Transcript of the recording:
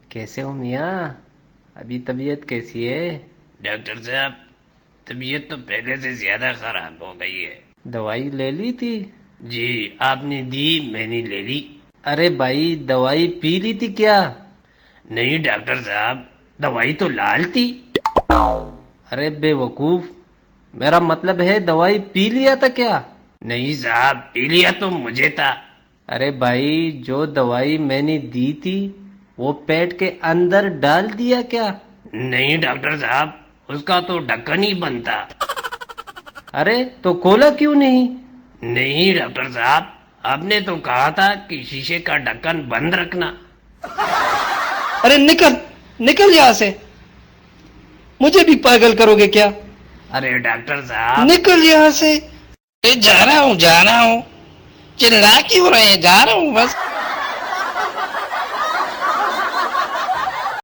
کیسے ہو میاں؟ ابھی طبیعت کیسی ہے؟ ڈاکٹر صاحب، طبیعت تو پہلے سے زیادہ خراب ہو گئی ہے۔ دوائی لے لی تھی؟ جی، آپ نے دی، میں نے لے لی۔ ارے بھائی دوائی پی لی تھی کیا؟ نہیں ڈاکٹر صاحب، دوائی تو لال تھی۔ ارے بے وقوف، میرا مطلب ہے دوائی پی لیا تھا کیا؟ نہیں صاحب، پی لیا تو مجھے تھا۔ ارے بھائی جو دوائی میں نے دی تھی وہ پیٹ کے اندر ڈال دیا کیا؟ نہیں ڈاکٹر صاحب، اس کا تو ڈھکن ہی بند تھا۔ ارے تو کھولا کیوں نہیں؟ نہیں ڈاکٹر صاحب، آپ نے تو کہا تھا کہ شیشے کا ڈھکن بند رکھنا۔ ارے نکل نکل یہاں سے، مجھے بھی پاگل کرو گے کیا؟ ارے ڈاکٹر صاحب، نکل یہاں سے۔ جا رہا ہوں چلا کیوں رہے ہیں، جا رہا ہوں بس۔